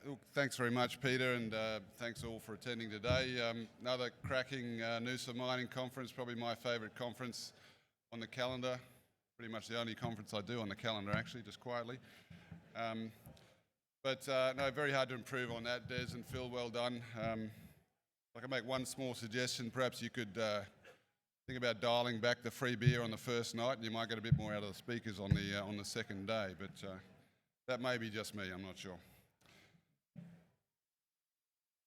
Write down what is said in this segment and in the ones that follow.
Look, thanks very much, Peter, and thanks all for attending today. Another cracking Noosa Mining Conference, probably my favourite conference on the calendar. Pretty much the only conference I do on the calendar, actually, just quietly. But no, very hard to improve on that. Des and Phil, well done. If I can make one small suggestion, perhaps you could think about dialing back the free beer on the first night, and you might get a bit more out of the speakers on the second day. But that may be just me, I'm not sure.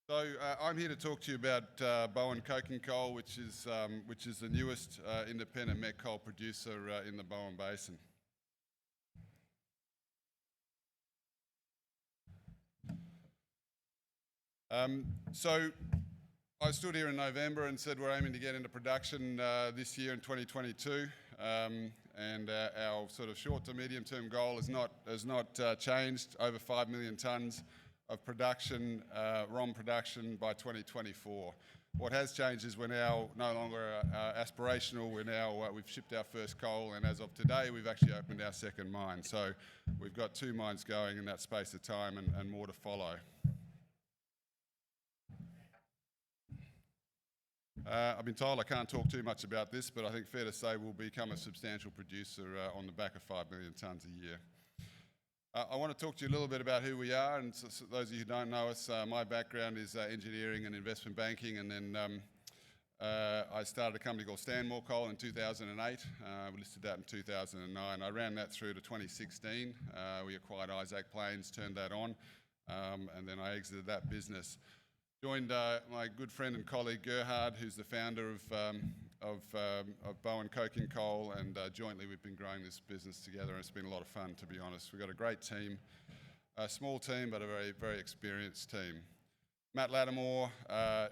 So I'm here to talk to you about Bowen Coking Coal, which is the newest independent met coal producer in the Bowen Basin. So I stood here in November and said we're aiming to get into production this year in 2022, and our sort of short to medium term goal has not changed. Over 5 million tonnes of production, ROM production by 2024. What has changed is we're now no longer aspirational. We've shipped our first coal, and as of today, we've actually opened our second mine. So we've got 2 mines going in that space of time, and more to follow. I've been told I can't talk too much about this, but I think fair to say we'll become a substantial producer on the back of 5 million tonnes a year. I want to talk to you a little bit about who we are, and so those of you who don't know us, my background is engineering and investment banking, and then I started a company called Stanmore Coal in 2008. We listed that in 2009. I ran that through to 2016. We acquired Isaac Plains, turned that on, and then I exited that business. Joined my good friend and colleague Gerhard, who's the founder of Bowen Coking Coal, and jointly we've been growing this business together, and it's been a lot of fun, to be honest. We've got a great team, a small team, but a very, very experienced team. Matt Lattimore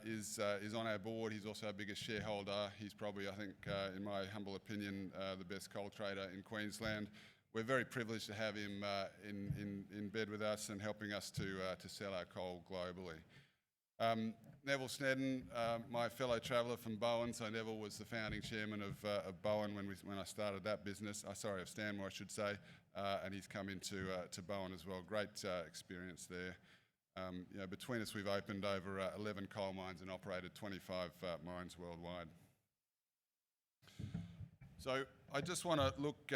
is on our board. He's also our biggest shareholder. He's probably, I think, in my humble opinion, the best coal trader in Queensland. We're very privileged to have him in bed with us and helping us to sell our coal globally. Neville Snedden, my fellow traveller from Bowen, so Neville was the founding chairman of Bowen when I started that business, of Stanmore I should say, and he's come into Bowen as well. Great experience there. Between us we've opened over 11 coal mines and operated 25 mines worldwide. So I just want to look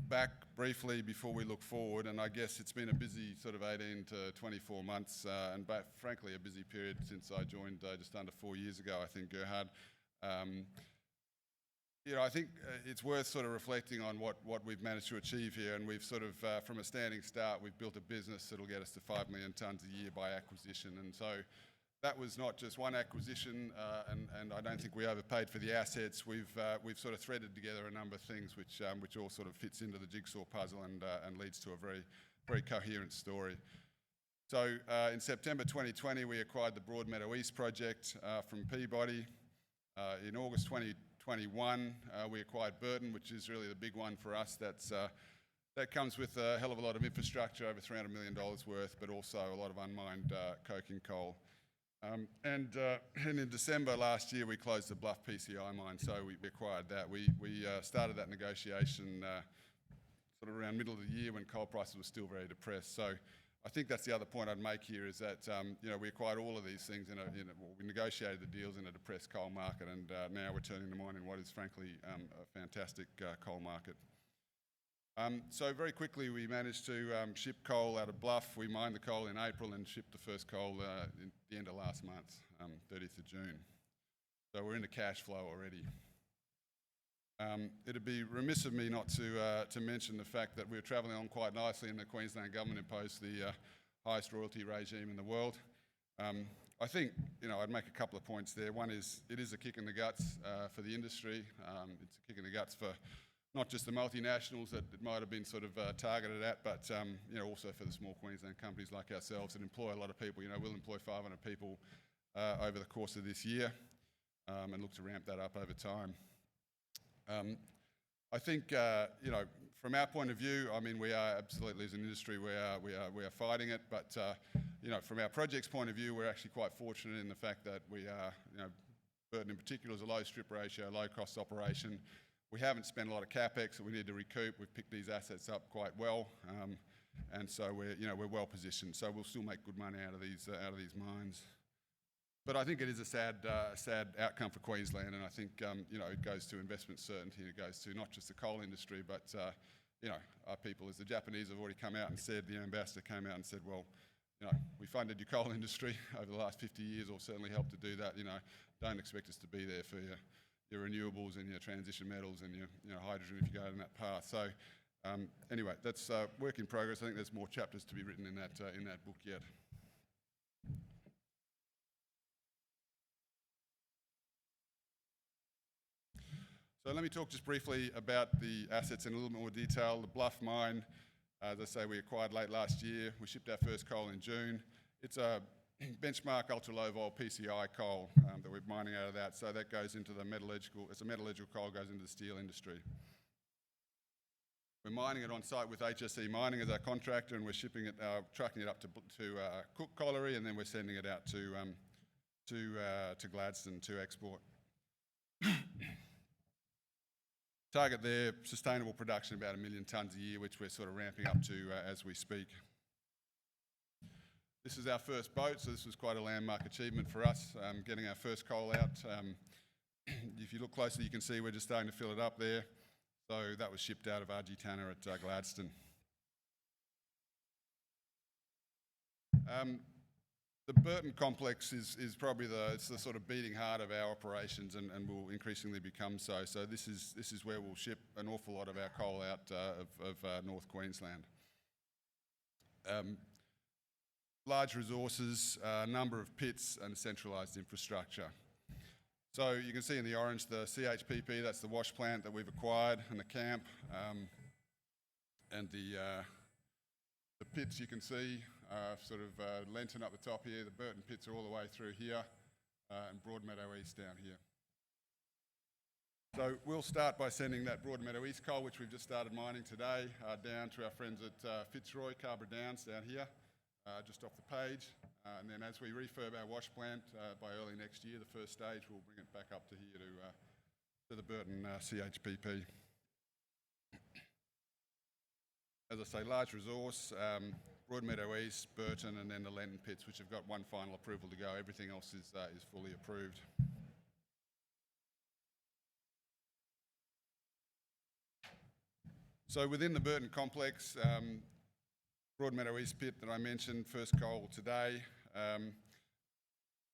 back briefly before we look forward, and I guess it's been a busy sort of 18 to 24 months, and frankly a busy period since I joined just under 4 years ago, I think, Gerhard. I think it's worth sort of reflecting on what we've managed to achieve here, and we've sort of, from a standing start, we've built a business that'll get us to 5 million tonnes a year by acquisition, and so that was not just one acquisition, and I don't think we overpaid for the assets. We've sort of threaded together a number of things which all sort of fits into the jigsaw puzzle and leads to a very, very coherent story. So in September 2020, we acquired the Broadmeadow East project from Peabody. In August 2021, we acquired Burton, which is really the big one for us. That comes with a hell of a lot of infrastructure, over $300 million worth, but also a lot of unmined coking coal. And in December last year, we closed the Bluff PCI mine, so we acquired that. We started that negotiation sort of around middle of the year when coal prices were still very depressed. So I think that's the other point I'd make here is that we acquired all of these things we negotiated the deals in a depressed coal market, and now we're turning them on in what is frankly a fantastic coal market. So very quickly we managed to ship coal out of Bluff. We mined the coal in April and shipped the first coal at the end of last month, 30th of June. So we're into cash flow already. It'd be remiss of me not to mention the fact that we're travelling on quite nicely, and the Queensland government imposed the highest royalty regime in the world. I think I'd make a couple of points there. One is it is a kick in the guts for the industry. It's a kick in the guts for not just the multinationals that it might have been sort of targeted at, but also for the small Queensland companies like ourselves that employ a lot of people. We'll employ 500 people over the course of this year and look to ramp that up over time. I think from our point of view, I mean, we are absolutely, as an industry, we are fighting it, but from our project's point of view, we're actually quite fortunate in the fact that we are, Burton in particular is a low strip ratio, low cost operation. We haven't spent a lot of capex that we need to recoup. We've picked these assets up quite well. and so we're well positioned. So we'll still make good money out of these mines. But I think it is a sad outcome for Queensland, and I think it goes to investment certainty. It goes to not just the coal industry, but our people, as the Japanese have already come out and said, the ambassador came out and said, well, we funded your coal industry over the last 50 years, or certainly helped to do that. Don't expect us to be there for your renewables and your transition metals and your hydrogen if you go down that path. So anyway, that's work in progress. I think there's more chapters to be written in that book yet. So let me talk just briefly about the assets in a little bit more detail. The Bluff Mine, as I say, we acquired late last year. We shipped our first coal in June. It's a benchmark ultra-low vol PCI coal that we're mining out of that. So that goes into the metallurgical, it's a metallurgical coal, goes into the steel industry. We're mining it on site with HSE Mining as our contractor, and we're shipping it, trucking it up to Cook Colliery, and then we're sending it out to Gladstone to export. Target there, sustainable production, about 1 million tonnes a year, which we're sort of ramping up to as we speak. This is our first boat, so this was quite a landmark achievement for us, getting our first coal out. If you look closely, you can see we're just starting to fill it up there. So that was shipped out of RG Tanner at Gladstone. The Burton Complex is probably the sort of beating heart of our operations, and will increasingly become so. So this is where we'll ship an awful lot of our coal out of North Queensland. Large resources, a number of pits, and centralised infrastructure. So you can see in the orange the CHPP, that's the wash plant that we've acquired, and the camp, and the pits you can see. Lenton up the top here, the Burton pits are all the way through here, and Broadmeadow East down here. So we'll start by sending that Broadmeadow East coal, which we've just started mining today, down to our friends at Fitzroy, Cabra Downs down here, just off the page. And then as we refurb our wash plant by early next year, the first stage, we'll bring it back up to here to the Burton CHPP. As I say, large resource, Broadmeadow East, Burton, and then the Lenton pits, which have got one final approval to go. Everything else is fully approved. So within the Burton Complex, Broadmeadow East Pit that I mentioned, first coal today.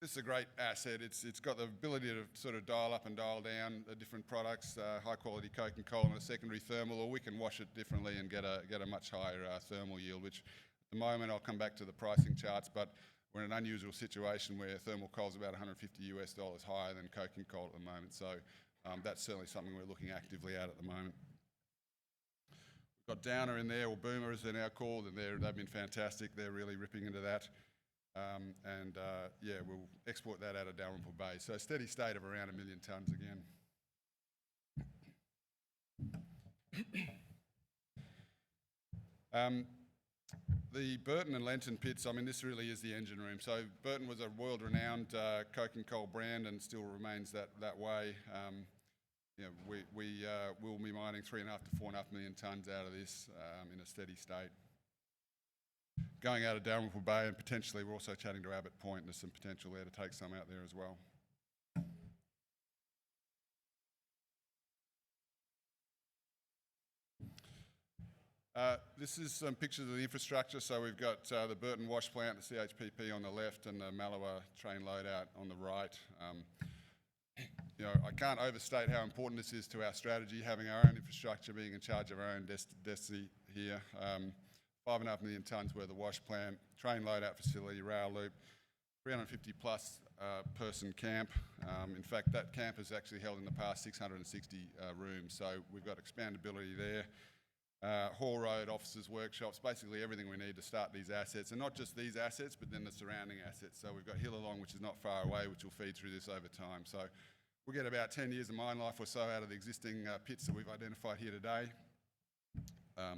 This is a great asset. It's got the ability to sort of dial up and dial down the different products, high quality coking coal and a secondary thermal, or we can wash it differently and get a much higher thermal yield, which at the moment, I'll come back to the pricing charts, but we're in an unusual situation where thermal coal is about $150 higher than coking coal at the moment. So that's certainly something we're looking actively at the moment. We've got Downer in there, or Boomer as they're now called, and they've been fantastic. They're really ripping into that. We'll export that out of Dalrymple Bay. So a steady state of around 1 million tonnes again. The Burton and Lenton pits, I mean, this really is the engine room. So Burton was a world-renowned coking coal brand and still remains that way. We will be mining 3.5 to 4.5 million tonnes out of this in a steady state. Going out of Dalrymple Bay, and potentially we're also chatting to Abbott Point. There's some potential there to take some out there as well. This is some pictures of the infrastructure. So we've got the Burton wash plant, the CHPP on the left, and the Malawa train loadout on the right. I can't overstate how important this is to our strategy, having our own infrastructure, being in charge of our own destiny here. 5.5 million tonnes worth of wash plant, train loadout facility, rail loop, 350 plus person camp. In fact, that camp has actually held in the past 660 rooms, so we've got expandability there. Haul road, offices, workshops, basically everything we need to start these assets, and not just these assets, but then the surrounding assets. So we've got Hillalong, which is not far away, which will feed through this over time. So we'll get about 10 years of mine life or so out of the existing pits that we've identified here today.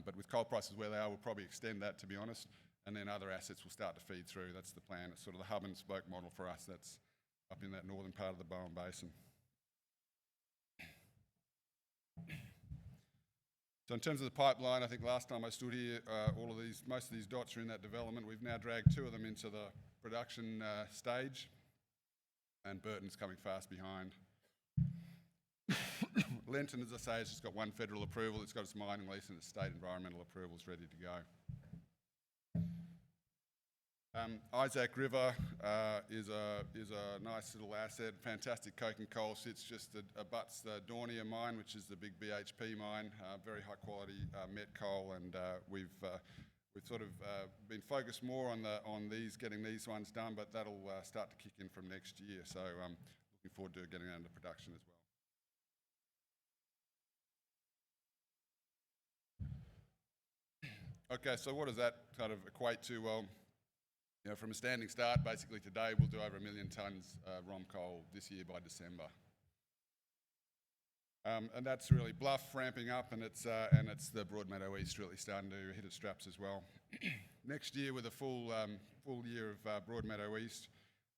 But with coal prices where they are, we'll probably extend that, to be honest, and then other assets will start to feed through. That's the plan. It's sort of the hub and spoke model for us. That's up in that northern part of the Bowen Basin. So in terms of the pipeline, I think last time I stood here, most of these dots are in that development. We've now dragged 2 of them into the production stage, and Burton's coming fast behind. Lenton, as I say, has just got 1 federal approval. It's got its mining lease and its state environmental approvals ready to go. Isaac River is a nice little asset. Fantastic coking coal, sits just abuts the Dornier mine, which is the big BHP mine. Very high quality met coal, and we've sort of been focused more on getting these ones done, but that'll start to kick in from next year. So looking forward to getting that into production as well. Okay, so what does that kind of equate to? Well, you know, from a standing start, basically today we'll do over 1 million tonnes ROM coal this year by December. And that's really Bluff ramping up, and it's the Broadmeadow East really starting to hit its straps as well. Next year, with a full year of Broadmeadow East,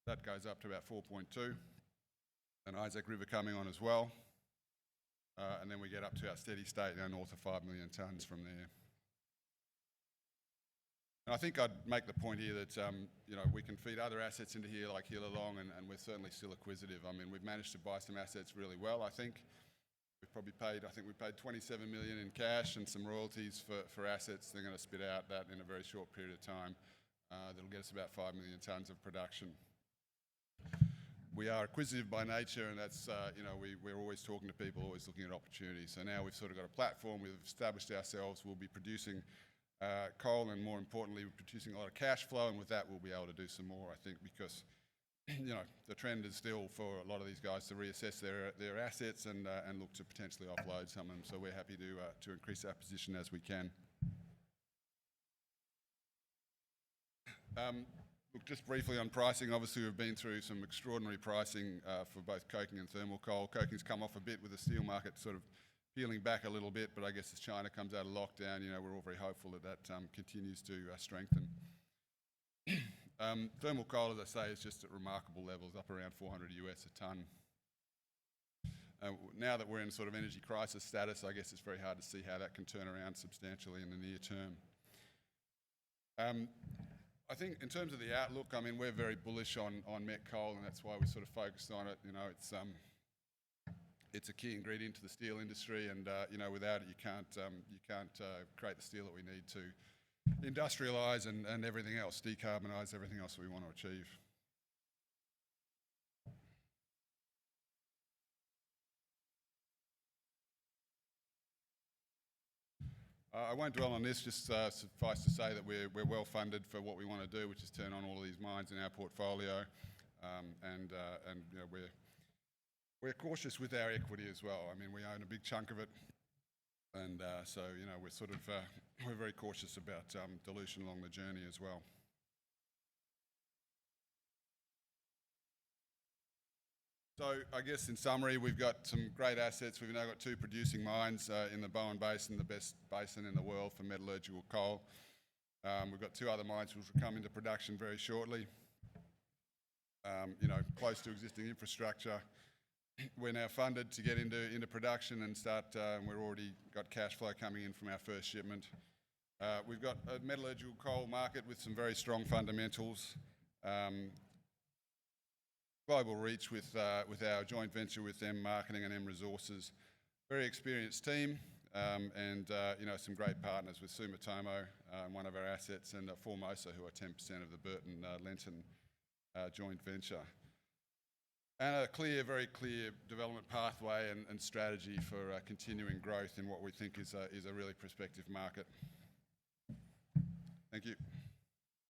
that goes up to about 4.2, and Isaac River coming on as well. And then we get up to our steady state, north of 5 million tonnes from there. And I think I'd make the point here that we can feed other assets into here like Hillalong, and we're certainly still acquisitive. I mean, we've managed to buy some assets really well, I think. We paid 27 million in cash and some royalties for assets. They're going to spit out that in a very short period of time. That'll get us about 5 million tonnes of production. We are acquisitive by nature, and that's, we're always talking to people, always looking at opportunities. So now we've sort of got a platform, we've established ourselves, we'll be producing coal, and more importantly, we're producing a lot of cash flow, and with that we'll be able to do some more, I think, because the trend is still for a lot of these guys to reassess their assets and look to potentially offload some of them. So we're happy to increase our position as we can. Look, just briefly on pricing, obviously we've been through some extraordinary pricing for both coking and thermal coal. Coking's come off a bit with the steel market sort of peeling back a little bit, but I guess as China comes out of lockdown, we're all very hopeful that continues to strengthen. Thermal coal, as I say, is just at remarkable levels, up around $400 US a tonne. Now that we're in sort of energy crisis status, I guess it's very hard to see how that can turn around substantially in the near term. I think in terms of the outlook, I mean, we're very bullish on met coal, and that's why we sort of focused on it. It's a key ingredient to the steel industry, and without it, you can't create the steel that we need to industrialise and everything else, decarbonise everything else that we want to achieve. I won't dwell on this, just suffice to say that we're well funded for what we want to do, which is turn on all of these mines in our portfolio, and we're cautious with our equity as well. I mean, we own a big chunk of it, and so we're very cautious about dilution along the journey as well. So I guess in summary, we've got some great assets. We've now got 2 producing mines in the Bowen Basin, the best basin in the world for metallurgical coal. We've got 2 other mines which will come into production very shortly. Close to existing infrastructure. We're now funded to get into production and start. We've already got cash flow coming in from our first shipment. We've got a metallurgical coal market with some very strong fundamentals. Global reach with our joint venture with M Marketing and M Resources. Very experienced team, and some great partners with Sumitomo, one of our assets, and Formosa, who are 10% of the Burton Lenton joint venture. And a very clear development pathway and strategy for continuing growth in what we think is a really prospective market. Thank you.